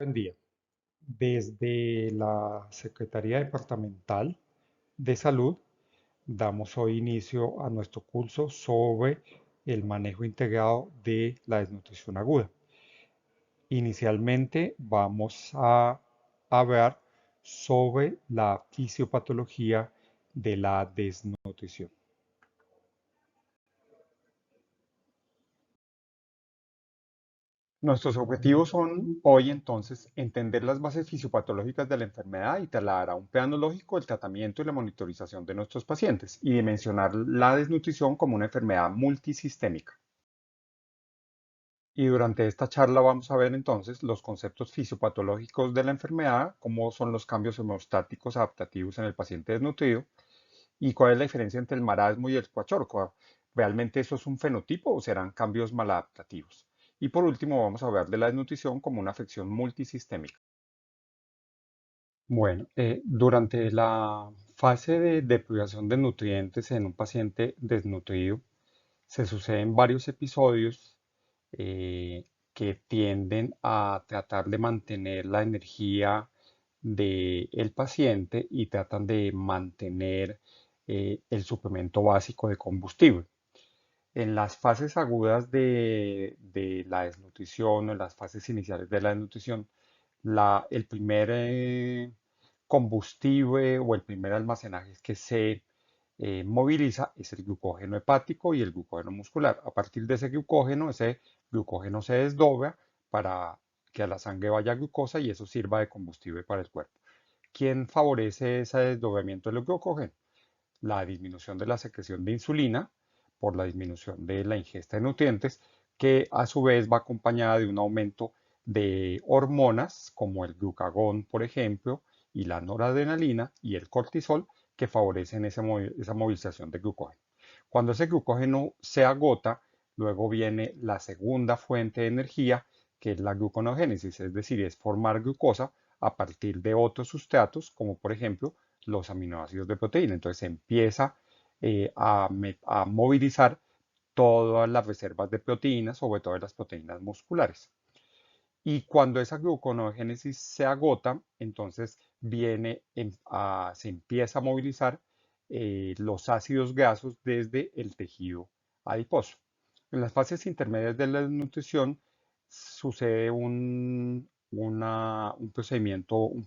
Buen día. Desde la Secretaría Departamental de Salud damos hoy inicio a nuestro curso sobre el manejo integrado de la desnutrición aguda. Inicialmente vamos a hablar sobre la fisiopatología de la desnutrición. Nuestros objetivos son hoy entonces entender las bases fisiopatológicas de la enfermedad y trasladar a un plano lógico el tratamiento y la monitorización de nuestros pacientes y dimensionar la desnutrición como una enfermedad multisistémica. Y durante esta charla vamos a ver entonces los conceptos fisiopatológicos de la enfermedad, cómo son los cambios hemostáticos adaptativos en el paciente desnutrido y cuál es la diferencia entre el marasmo y el cuachorco. ¿Realmente eso es un fenotipo o serán cambios maladaptativos? Y por último vamos a hablar de la desnutrición como una afección multisistémica. Bueno, durante la fase de deprivación de nutrientes en un paciente desnutrido, se suceden varios episodios que tienden a tratar de mantener la energía del paciente y tratan de mantener el suplemento básico de combustible. En las fases agudas de la desnutrición o en las fases iniciales de la desnutrición, el primer combustible o el primer almacenaje que se moviliza es el glucógeno hepático y el glucógeno muscular. A partir de ese glucógeno se desdobla para que a la sangre vaya glucosa y eso sirva de combustible para el cuerpo. ¿Quién favorece ese desdoblamiento del glucógeno? La disminución de la secreción de insulina por la disminución de la ingesta de nutrientes, que a su vez va acompañada de un aumento de hormonas como el glucagón, por ejemplo, y la noradrenalina y el cortisol, que favorecen esa movilización de glucógeno. Cuando ese glucógeno se agota, luego viene la segunda fuente de energía, que es la gluconeogénesis, es decir, es formar glucosa a partir de otros sustratos, como por ejemplo los aminoácidos de proteína. Entonces se empieza a movilizar todas las reservas de proteínas, sobre todo las proteínas musculares. Y cuando esa gluconeogénesis se agota, entonces se empieza a movilizar los ácidos grasos desde el tejido adiposo. En las fases intermedias de la desnutrición sucede un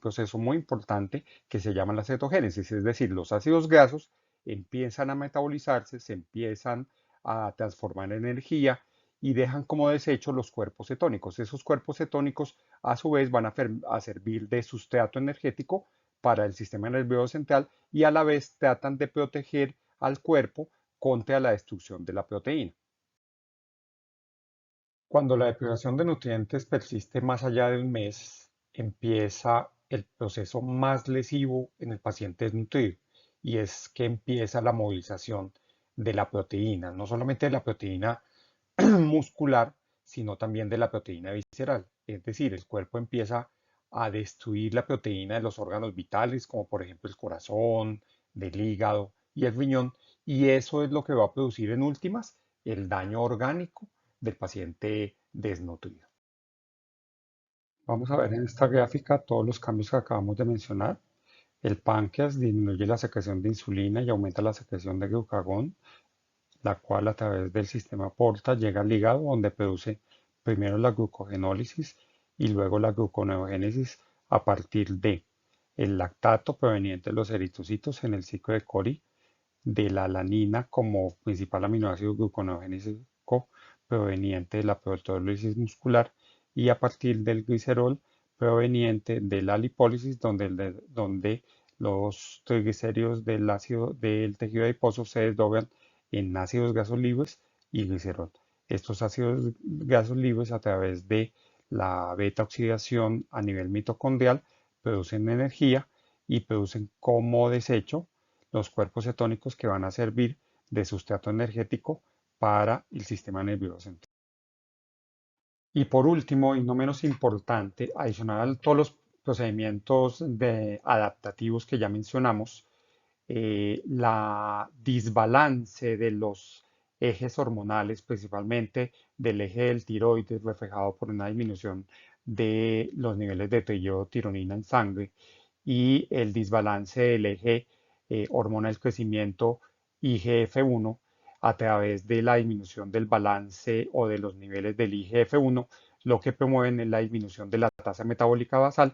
proceso muy importante que se llama la cetogénesis, es decir, los ácidos grasos empiezan a metabolizarse, se empiezan a transformar en energía y dejan como desecho los cuerpos cetónicos. Esos cuerpos cetónicos a su vez van a servir de sustrato energético para el sistema nervioso central y a la vez tratan de proteger al cuerpo contra la destrucción de la proteína. Cuando la deprivación de nutrientes persiste más allá de un mes, empieza el proceso más lesivo en el paciente desnutrido y es que empieza la movilización de la proteína, no solamente de la proteína muscular, sino también de la proteína visceral. Es decir, el cuerpo empieza a destruir la proteína de los órganos vitales, como por ejemplo el corazón, del hígado y el riñón, y eso es lo que va a producir en últimas el daño orgánico del paciente desnutrido. Vamos a ver en esta gráfica todos los cambios que acabamos de mencionar. El páncreas disminuye la secreción de insulina y aumenta la secreción de glucagón, la cual a través del sistema porta llega al hígado donde produce primero la glucogenólisis y luego la gluconeogénesis a partir de el lactato proveniente de los eritrocitos en el ciclo de Cori, de la alanina como principal aminoácido gluconeogénico proveniente de la proteólisis muscular y a partir del glicerol proveniente de la lipólisis donde los triglicéridos del ácido del tejido adiposo se desdoblan en ácidos grasos libres y glicerol. Estos ácidos grasos libres a través de la beta oxidación a nivel mitocondrial producen energía y producen como desecho los cuerpos cetónicos que van a servir de sustrato energético para el sistema nervioso central. Y por último, y no menos importante, adicional a todos los procedimientos adaptativos que ya mencionamos, la desbalance de los ejes hormonales, principalmente del eje del tiroides, reflejado por una disminución de los niveles de tironina en sangre, y el desbalance del eje hormona del crecimiento IGF-1 a través de la disminución del balance o de los niveles del IGF-1, lo que promueven es la disminución de la tasa metabólica basal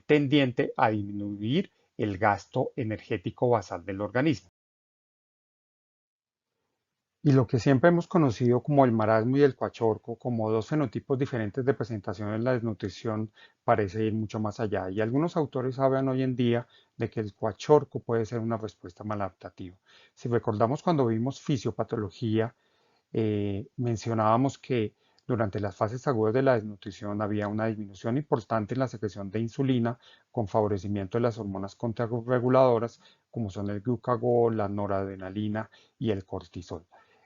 tendiente a disminuir el gasto energético basal del organismo. Y lo que siempre hemos conocido como el marasmo y el cuachorco, como dos fenotipos diferentes de presentación en la desnutrición, parece ir mucho más allá. Y algunos autores hablan hoy en día de que el cuachorco puede ser una respuesta maladaptativa. Si recordamos cuando vimos fisiopatología, mencionábamos que durante las fases agudas de la desnutrición había una disminución importante en la secreción de insulina con favorecimiento de las hormonas contrarreguladoras como son el glucagón, la noradrenalina y el cortisol.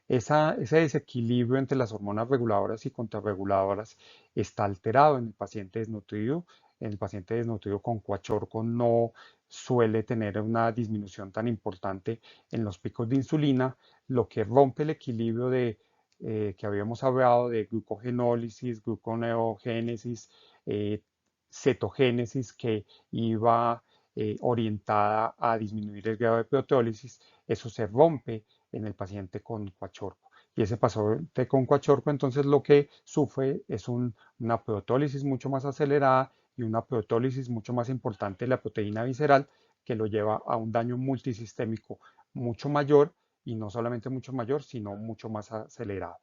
Ese desequilibrio entre las hormonas reguladoras y contrarreguladoras está alterado en el paciente desnutrido. En el paciente desnutrido con cuachorco no suele tener una disminución tan importante en los picos de insulina, lo que rompe el equilibrio que habíamos hablado de glucogenólisis, gluconeogénesis, eh, cetogénesis, que iba orientada a disminuir el grado de proteólisis. Eso se rompe en el paciente con cuachorco. Y ese paciente con cuachorco entonces lo que sufre es una proteólisis mucho más acelerada y una proteólisis mucho más importante de la proteína visceral, que lo lleva a un daño multisistémico mucho mayor, y no solamente mucho mayor, sino mucho más acelerado.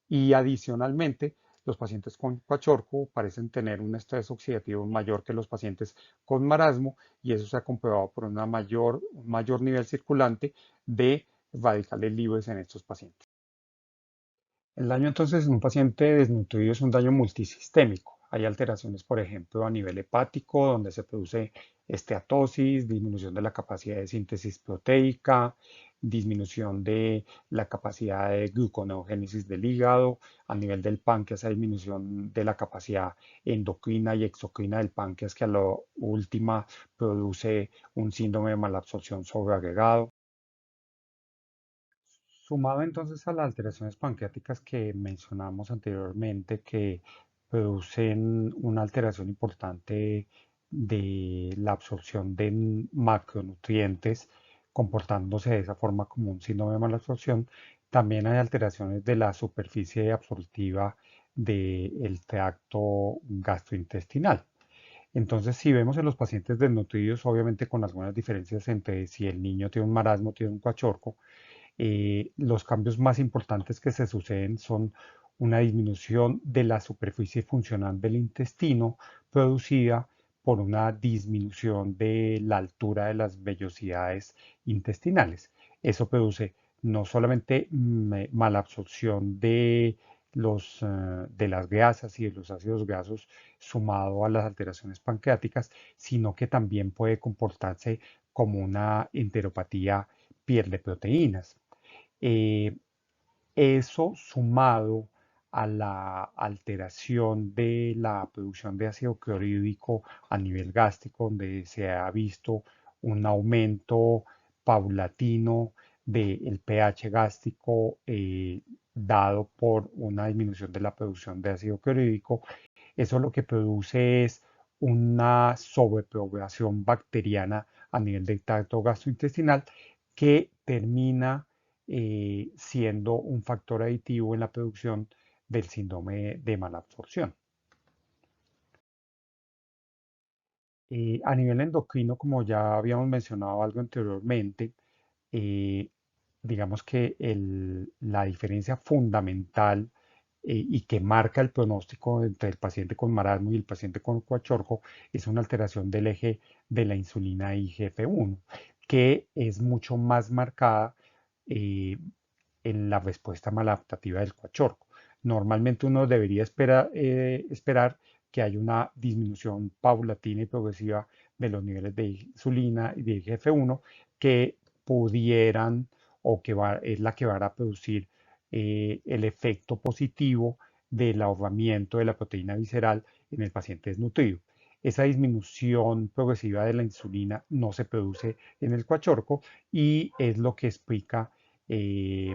Y adicionalmente, los pacientes con cuachorco parecen tener un estrés oxidativo mayor que los pacientes con marasmo, y eso se ha comprobado por un mayor nivel circulante de radicales libres en estos pacientes. El daño entonces en un paciente desnutrido es un daño multisistémico. Hay alteraciones, por ejemplo, a nivel hepático, donde se produce esteatosis, disminución de la capacidad de síntesis proteica, disminución de la capacidad de gluconeogénesis del hígado. A nivel del páncreas hay disminución de la capacidad endocrina y exocrina del páncreas, que a la última produce un síndrome de malabsorción sobreagregado. Sumado entonces a las alteraciones pancreáticas que mencionamos anteriormente, que producen una alteración importante de la absorción de macronutrientes, comportándose de esa forma como un síndrome de malabsorción, también hay alteraciones de la superficie absortiva del tracto gastrointestinal. Entonces, si vemos en los pacientes desnutridos, obviamente con algunas diferencias entre si el niño tiene un marasmo o tiene un cuachorco, los cambios más importantes que se suceden son una disminución de la superficie funcional del intestino producida por una disminución de la altura de las vellosidades intestinales. Eso produce no solamente mala absorción de las grasas y de los ácidos grasos sumado a las alteraciones pancreáticas, sino que también puede comportarse como una enteropatía pierde proteínas. Eh, Eso sumado a la alteración de la producción de ácido clorhídrico a nivel gástrico, donde se ha visto un aumento paulatino del pH gástrico dado por una disminución de la producción de ácido clorhídrico. Eso lo que produce es una sobrepoblación bacteriana a nivel del tracto gastrointestinal, que termina siendo un factor aditivo en la producción del síndrome de malabsorción. A nivel endocrino, como ya habíamos mencionado algo anteriormente, eh, digamos que la diferencia fundamental y que marca el pronóstico entre el paciente con marasmo y el paciente con cuachorco es una alteración del eje de la insulina IGF-1, que es mucho más marcada eh, en la respuesta maladaptativa del cuachorco. Normalmente uno debería esperar que haya una disminución paulatina y progresiva de los niveles de insulina y de IGF-1 que pudieran o es la que va a producir el efecto positivo del ahorramiento de la proteína visceral en el paciente desnutrido. Esa disminución progresiva de la insulina no se produce en el cuachorco, y es lo que explica eh,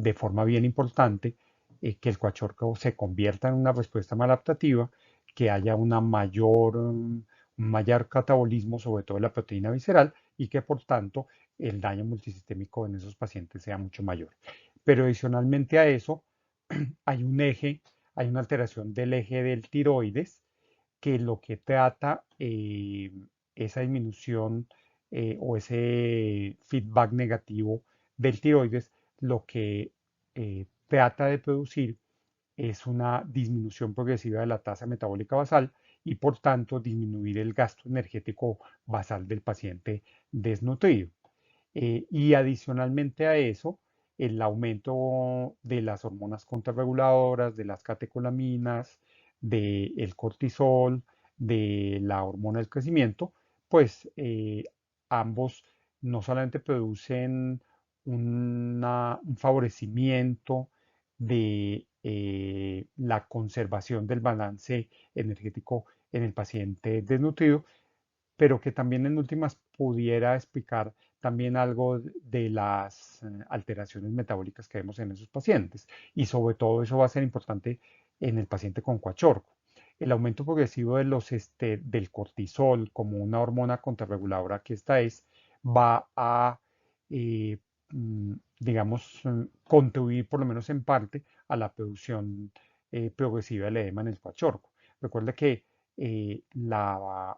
de forma bien importante que el coachorco se convierta en una respuesta maladaptativa, que haya un mayor catabolismo, sobre todo de la proteína visceral, y que por tanto el daño multisistémico en esos pacientes sea mucho mayor. Pero adicionalmente a eso, hay un eje, hay una alteración del eje del tiroides que lo que trata esa disminución o ese feedback negativo del tiroides, lo que trata de producir es una disminución progresiva de la tasa metabólica basal y por tanto disminuir el gasto energético basal del paciente desnutrido. Y adicionalmente a eso, el aumento de las hormonas contrarreguladoras, de las catecolaminas, del cortisol, de la hormona del crecimiento, pues ambos no solamente producen un favorecimiento de la conservación del balance energético en el paciente desnutrido, pero que también en últimas pudiera explicar también algo de las alteraciones metabólicas que vemos en esos pacientes. Y sobre todo eso va a ser importante en el paciente con cuachorco. El aumento progresivo de del cortisol como una hormona contrarreguladora que esta es, va a, eh, digamos, contribuir por lo menos en parte a la producción progresiva del edema en el cuachorco. Recuerda que la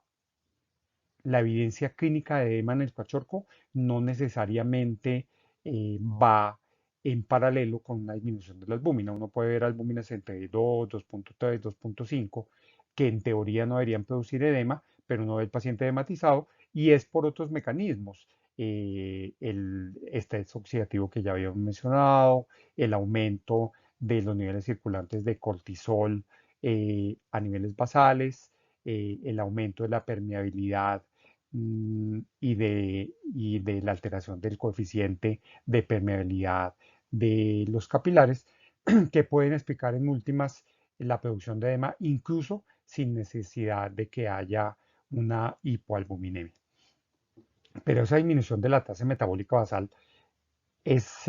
evidencia clínica de edema en el cuachorco no necesariamente va en paralelo con una disminución de la albúmina. Uno puede ver albúminas entre 2, 2.3, 2.5, que en teoría no deberían producir edema, pero uno ve el paciente edematizado y es por otros mecanismos. El estrés oxidativo que ya habíamos mencionado, el aumento de los niveles circulantes de cortisol a niveles basales, el aumento de la permeabilidad y de la alteración del coeficiente de permeabilidad de los capilares, que pueden explicar en últimas la producción de edema, incluso sin necesidad de que haya una hipoalbuminemia. Pero esa disminución de la tasa metabólica basal es,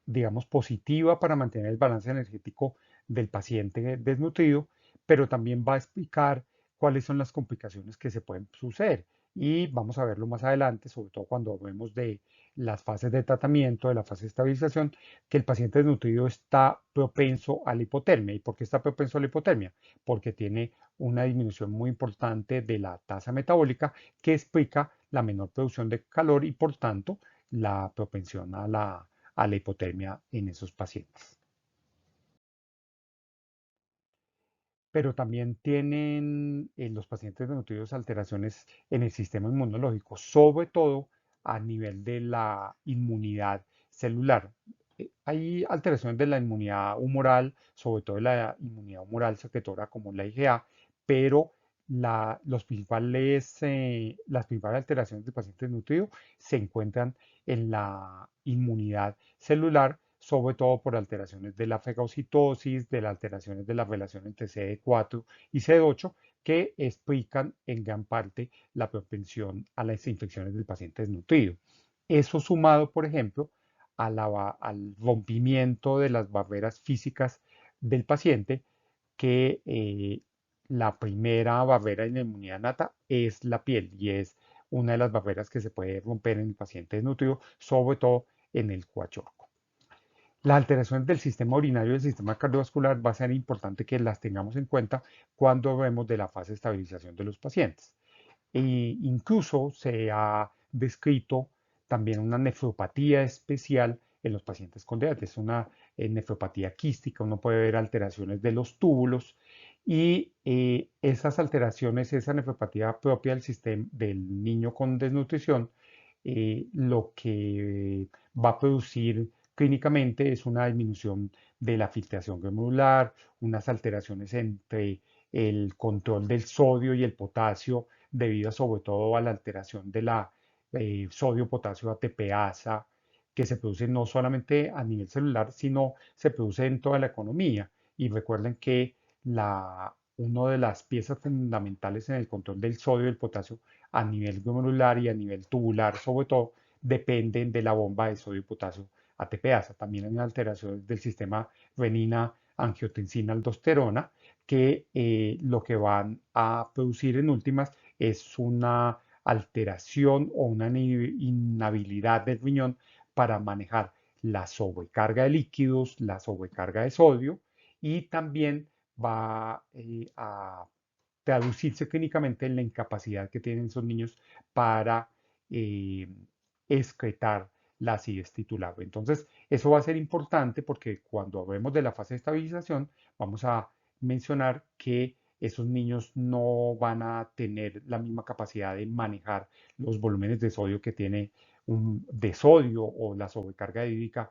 digamos, positiva para mantener el balance energético del paciente desnutrido, pero también va a explicar cuáles son las complicaciones que se pueden suceder. Y vamos a verlo más adelante, sobre todo cuando hablemos de las fases de tratamiento, de la fase de estabilización, que el paciente desnutrido está propenso a la hipotermia. ¿Y por qué está propenso a la hipotermia? Porque tiene una disminución muy importante de la tasa metabólica que explica la menor producción de calor y por tanto la propensión a la hipotermia en esos pacientes. Pero también tienen los pacientes desnutridos alteraciones en el sistema inmunológico, sobre todo a nivel de la inmunidad celular. Hay alteraciones de la inmunidad humoral, sobre todo de la inmunidad humoral secretora como la IgA, pero las principales alteraciones del paciente desnutrido se encuentran en la inmunidad celular, sobre todo por alteraciones de la fagocitosis, de las alteraciones de la relación entre CD4 y CD8, que explican en gran parte la propensión a las infecciones del paciente desnutrido. Eso sumado, por ejemplo, al rompimiento de las barreras físicas del paciente, que la primera barrera de la inmunidad nata es la piel y es una de las barreras que se puede romper en el paciente desnutrido, sobre todo en el cuachorco. Las alteraciones del sistema urinario y del sistema cardiovascular va a ser importante que las tengamos en cuenta cuando vemos de la fase de estabilización de los pacientes. E incluso se ha descrito también una nefropatía especial en los pacientes con diabetes, una nefropatía quística, uno puede ver alteraciones de los túbulos y esas alteraciones, esa nefropatía propia del sistema del niño con desnutrición, lo que va a producir clínicamente es una disminución de la filtración glomerular, unas alteraciones entre el control del sodio y el potasio, debido sobre todo a la alteración de la sodio-potasio ATPasa, que se produce no solamente a nivel celular, sino se produce en toda la economía. Y recuerden que una de las piezas fundamentales en el control del sodio y el potasio a nivel glomerular y a nivel tubular, sobre todo, dependen de la bomba de sodio y potasio ATPasa. También hay alteraciones del sistema renina-angiotensina-aldosterona que lo que van a producir en últimas es una alteración o una inhabilidad del riñón para manejar la sobrecarga de líquidos, la sobrecarga de sodio y también va a traducirse clínicamente en la incapacidad que tienen esos niños para eh, excretar la acidez titular. Entonces, eso va a ser importante porque cuando hablemos de la fase de estabilización, vamos a mencionar que esos niños no van a tener la misma capacidad de manejar los volúmenes de sodio que tiene de sodio o la sobrecarga hídrica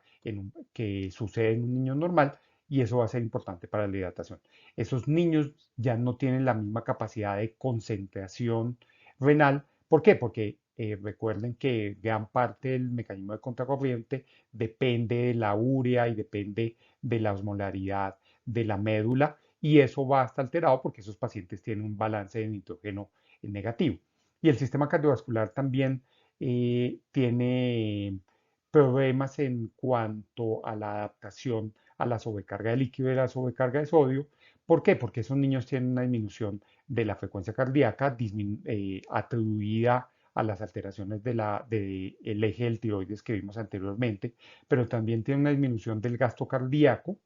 que sucede en un niño normal y eso va a ser importante para la hidratación. Esos niños ya no tienen la misma capacidad de concentración renal. ¿Por qué? Porque recuerden que gran parte del mecanismo de contracorriente depende de la urea y depende de la osmolaridad de la médula y eso va a estar alterado porque esos pacientes tienen un balance de nitrógeno negativo. Y el sistema cardiovascular también tiene problemas en cuanto a la adaptación a la sobrecarga de líquido y la sobrecarga de sodio. ¿Por qué? Porque esos niños tienen una disminución de la frecuencia cardíaca atribuida a las alteraciones del eje del tiroides que vimos anteriormente, pero también tienen una disminución del gasto cardíaco,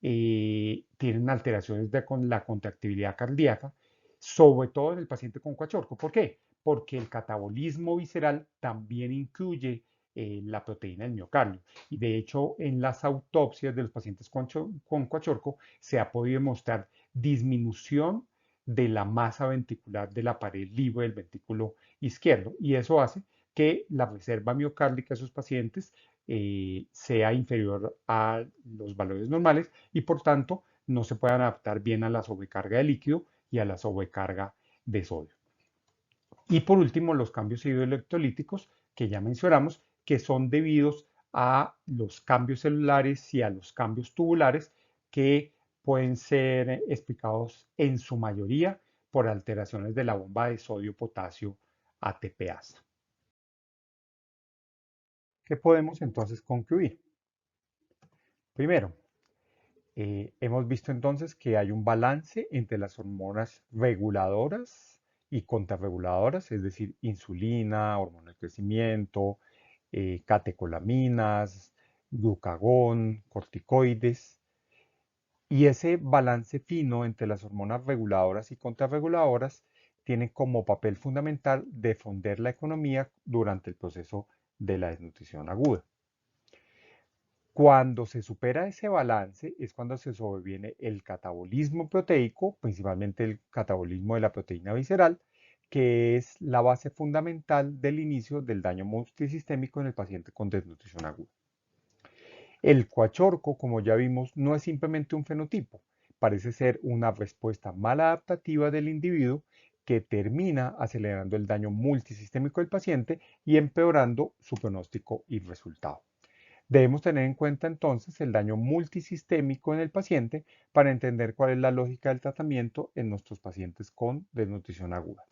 tienen alteraciones con la contractibilidad cardíaca, sobre todo en el paciente con cuachorco. ¿Por qué? Porque el catabolismo visceral también incluye la proteína del miocardio. Y de hecho, en las autopsias de los pacientes con cuachorco se ha podido mostrar disminución de la masa ventricular de la pared libre del ventrículo izquierdo. Y eso hace que la reserva miocárdica de esos pacientes sea inferior a los valores normales y por tanto no se puedan adaptar bien a la sobrecarga de líquido y a la sobrecarga de sodio. Y por último, los cambios hidroelectrolíticos que ya mencionamos, que son debidos a los cambios celulares y a los cambios tubulares que pueden ser explicados en su mayoría por alteraciones de la bomba de sodio-potasio ATPasa. ¿Qué podemos entonces concluir? Primero, hemos visto entonces que hay un balance entre las hormonas reguladoras y contrarreguladoras, es decir, insulina, hormona de crecimiento, catecolaminas, glucagón, corticoides. Y ese balance fino entre las hormonas reguladoras y contrarreguladoras tiene como papel fundamental defender la economía durante el proceso de la desnutrición aguda. Cuando se supera ese balance es cuando se sobreviene el catabolismo proteico, principalmente el catabolismo de la proteína visceral, que es la base fundamental del inicio del daño multisistémico en el paciente con desnutrición aguda. El coachorco, como ya vimos, no es simplemente un fenotipo, parece ser una respuesta maladaptativa del individuo que termina acelerando el daño multisistémico del paciente y empeorando su pronóstico y resultado. Debemos tener en cuenta entonces el daño multisistémico en el paciente para entender cuál es la lógica del tratamiento en nuestros pacientes con desnutrición aguda.